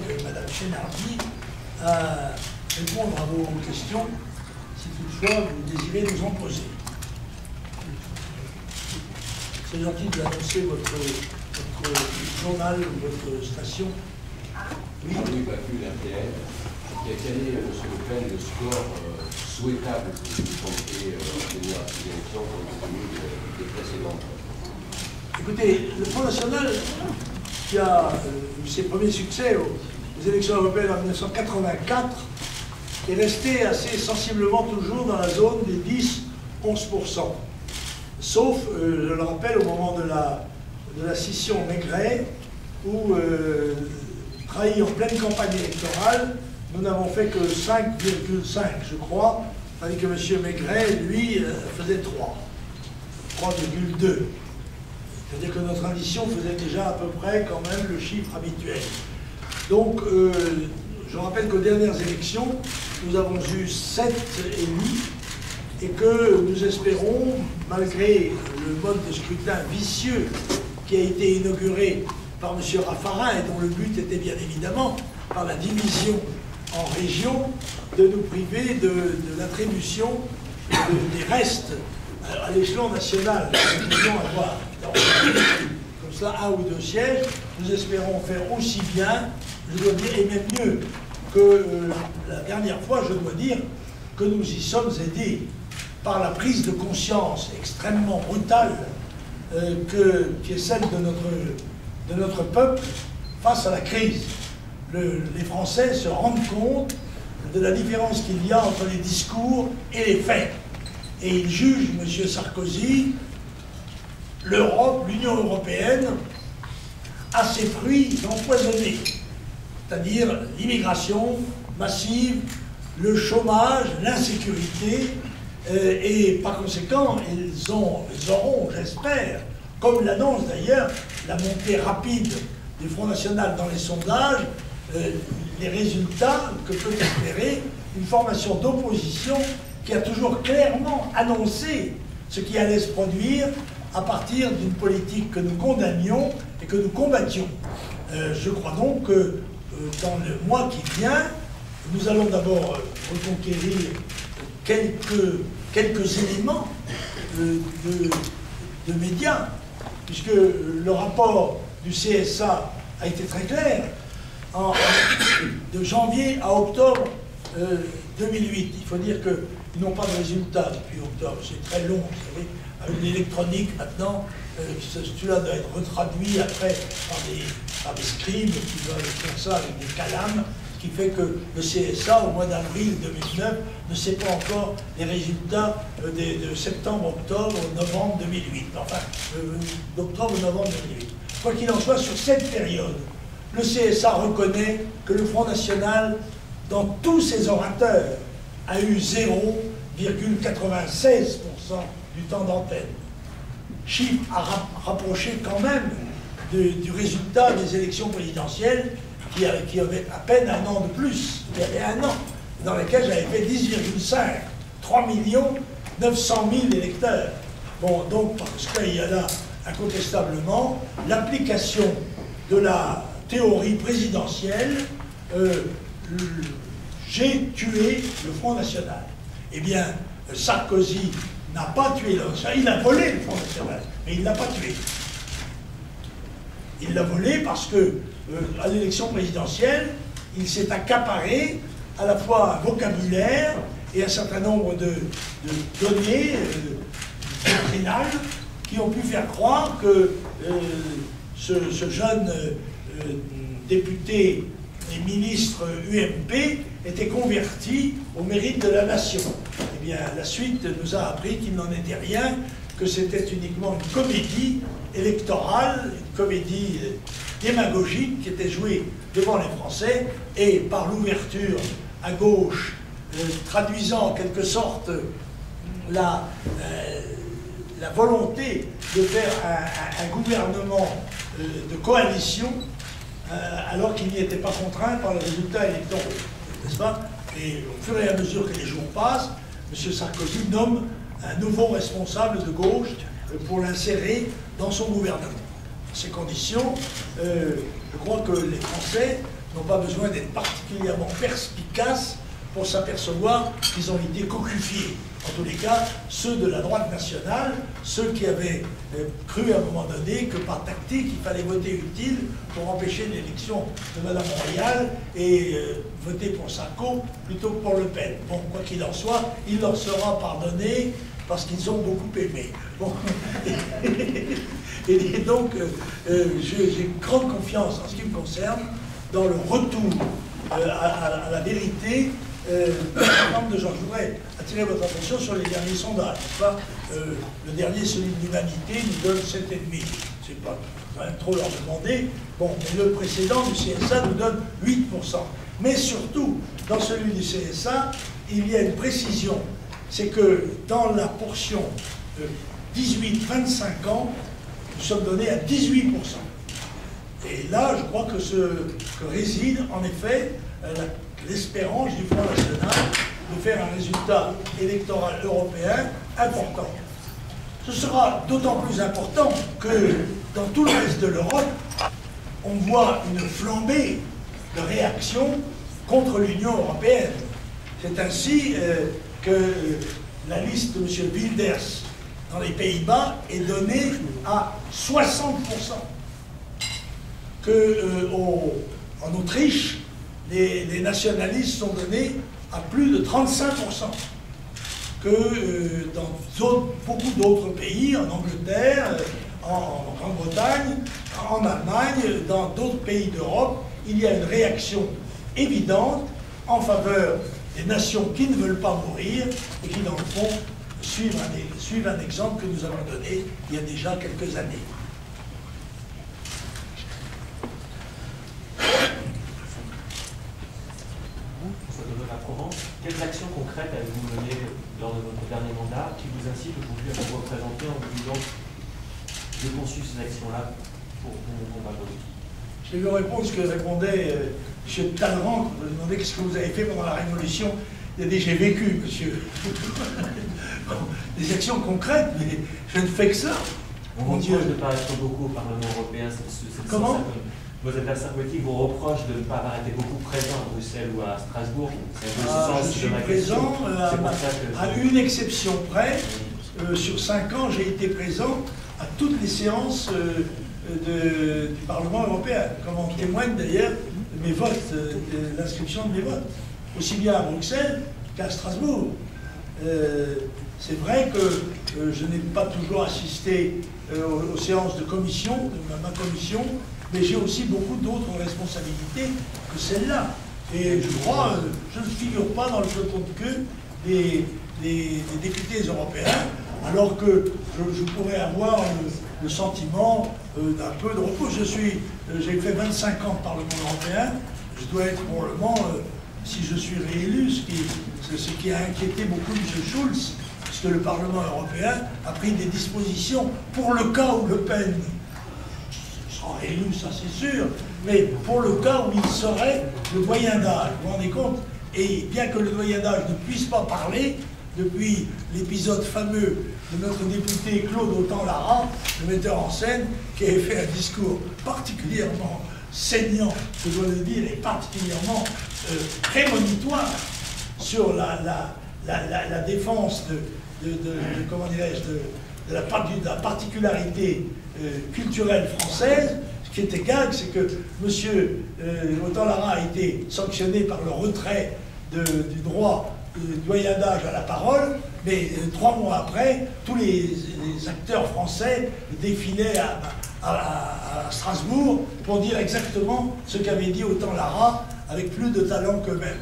Mme Chénardi à répondre à vos questions, si toutefois vous désirez nous en poser. C'est gentil de l'annoncer votre journal ou votre station. Oui, Louis Bacul, RTL. Quel est, M. Le Pen, le score souhaitable que vous comptez obtenir à ces élections compte tenu des précédentes? Écoutez, le Front National, qui a eu ses premiers succès aux élections européennes en 1984, est resté assez sensiblement toujours dans la zone des 10-11%. Sauf, je le rappelle, au moment de la scission Maigret, où, trahi en pleine campagne électorale, nous n'avons fait que 5,5, je crois, tandis que M. Maigret, lui, faisait 3,2. C'est-à-dire que notre addition faisait déjà à peu près quand même le chiffre habituel. Donc, je rappelle qu'aux dernières élections, nous avons eu 7 élus et que nous espérons, malgré le mode de scrutin vicieux qui a été inauguré par M. Raffarin et dont le but était bien évidemment, par la division en régions, de nous priver de l'attribution des restes à l'échelon national. Nous pouvons avoir comme cela 1 ou 2 sièges. Nous espérons faire aussi bien, je dois dire, et même mieux que la dernière fois, je dois dire, que nous y sommes aidés par la prise de conscience extrêmement brutale qui est celle de notre peuple face à la crise. Les Français se rendent compte de la différence qu'il y a entre les discours et les faits. Et ils jugent M. Sarkozy, l'Europe, l'Union européenne, à ses fruits empoisonnés, c'est-à-dire l'immigration massive, le chômage, l'insécurité, et par conséquent, ils auront, j'espère, comme l'annonce d'ailleurs la montée rapide du Front National dans les sondages, les résultats que peut espérer une formation d'opposition qui a toujours clairement annoncé ce qui allait se produire à partir d'une politique que nous condamnions et que nous combattions. Je crois donc que dans le mois qui vient, nous allons d'abord reconquérir quelques éléments de médias, puisque le rapport du CSA a été très clair. De janvier à octobre 2008, il faut dire qu'ils n'ont pas de résultats depuis octobre, c'est très long, vous savez, avec l'électronique maintenant, cela doit être retraduit après par des scribes qui doivent faire ça avec des calames, ce qui fait que le CSA, au mois d'avril 2009, ne sait pas encore les résultats de septembre, octobre, novembre 2008, enfin, d'octobre, novembre 2008. Quoi qu'il en soit, sur cette période, le CSA reconnaît que le Front National, dans tous ses orateurs, a eu 0,96% du temps d'antenne. Chiffre à rapprocher quand même du résultat des élections présidentielles qui avait à peine 1 an de plus. Il y avait 1 an, dans lequel j'avais fait 10,5, 3 900 000 électeurs. Bon, donc, parce qu'il y a là, incontestablement, l'application de la théorie présidentielle, j'ai tué le Front National. Eh bien, Sarkozy n'a pas tué le Front National, il a volé le Front National, mais il ne l'a pas tué. Il l'a volé parce que, à l'élection présidentielle, il s'est accaparé à la fois un vocabulaire et un certain nombre de données doctrinales qui ont pu faire croire que ce jeune député et ministre UMP était converti au mérite de la nation. Eh bien, la suite nous a appris qu'il n'en était rien, que c'était uniquement une comédie électorale, une comédie démagogique qui était jouée devant les Français, et par l'ouverture à gauche, traduisant en quelque sorte la volonté de faire un gouvernement de coalition, alors qu'il n'y était pas contraint par les résultats électoraux, n'est-ce pas? Et au fur et à mesure que les jours passent, M. Sarkozy nomme un nouveau responsable de gauche pour l'insérer dans son gouvernement. Dans ces conditions, je crois que les Français n'ont pas besoin d'être particulièrement perspicaces pour s'apercevoir qu'ils ont été cocufiés. En tous les cas, ceux de la droite nationale, ceux qui avaient cru à un moment donné que par tactique, il fallait voter utile pour empêcher l'élection de Mme Royal et voter pour Sarko plutôt que pour Le Pen. Bon, quoi qu'il en soit, il leur sera pardonné parce qu'ils ont beaucoup aimé. Bon. Et donc, j'ai grande confiance en ce qui me concerne dans le retour à la vérité. Par exemple, je voudrais attirer votre attention sur les derniers sondages. Le dernier, celui de l'Humanité, nous donne 7,5. C'est pas quand même trop leur demander. Bon, mais le précédent du CSA nous donne 8%. Mais surtout, dans celui du CSA, il y a une précision. C'est que dans la portion 18-25 ans, nous sommes donnés à 18%. Et là, je crois que réside en effet l'espérance du Front National de faire un résultat électoral européen important. Ce sera d'autant plus important que dans tout le reste de l'Europe, on voit une flambée de réaction contre l'Union européenne. C'est ainsi que la liste de M. Wilders dans les Pays-Bas est donnée à 60%. En Autriche, les nationalistes sont donnés à plus de 35%, que dans beaucoup d'autres pays, en Angleterre, en Grande-Bretagne, en Allemagne, dans d'autres pays d'Europe, il y a une réaction évidente en faveur des nations qui ne veulent pas mourir et qui, dans le fond, suivent un exemple que nous avons donné il y a déjà quelques années. Quelles actions concrètes avez-vous menées lors de votre dernier mandat qui vous incite aujourd'hui à vous représenter en vous disant je poursuis ces actions-là pour mon combat politique? Je vais vous répondre ce que répondait M. Talleyrand quand je lui demandais qu'est-ce que vous avez fait pendant la Révolution. Il a dit j'ai vécu, monsieur. Des actions concrètes, mais je ne fais que ça. On vous reproche de ne pas être beaucoup au Parlement européen. Comment? Vos adversaires politiques vous reprochent de ne pas avoir été beaucoup présent à Bruxelles ou à Strasbourg. Je suis présent à une exception près. Sur 5 ans, j'ai été présent à toutes les séances du Parlement européen, comme en témoignent d'ailleurs mes votes, l'inscription de mes votes, aussi bien à Bruxelles qu'à Strasbourg. C'est vrai que je n'ai pas toujours assisté aux séances de commission, de ma commission, mais j'ai aussi beaucoup d'autres responsabilités que celle-là. Et je crois, je ne figure pas dans le peloton de queue des députés européens, alors que je pourrais avoir le sentiment d'un peu de repos. J'ai fait 25 ans de Parlement européen, je dois être probablement, si je suis réélu, ce qui a inquiété beaucoup M. Schulz, puisque le Parlement européen a pris des dispositions pour le cas où Le Pen sera élu, ça c'est sûr, mais pour le cas où il serait le doyen d'âge, vous vous rendez compte? Et bien que le doyen d'âge ne puisse pas parler, depuis l'épisode fameux de notre député Claude Autant-Lara, le metteur en scène, qui avait fait un discours particulièrement saignant, je dois le dire, et particulièrement prémonitoire sur la défense comment dirais-je, de la particularité culturelle française. Ce qui était gag, c'est que M. Autant-Lara a été sanctionné par le retrait du droit du doyen d'âge à la parole, mais 3 mois après, tous les acteurs français défilaient à Strasbourg pour dire exactement ce qu'avait dit Autant-Lara avec plus de talent qu'eux-mêmes.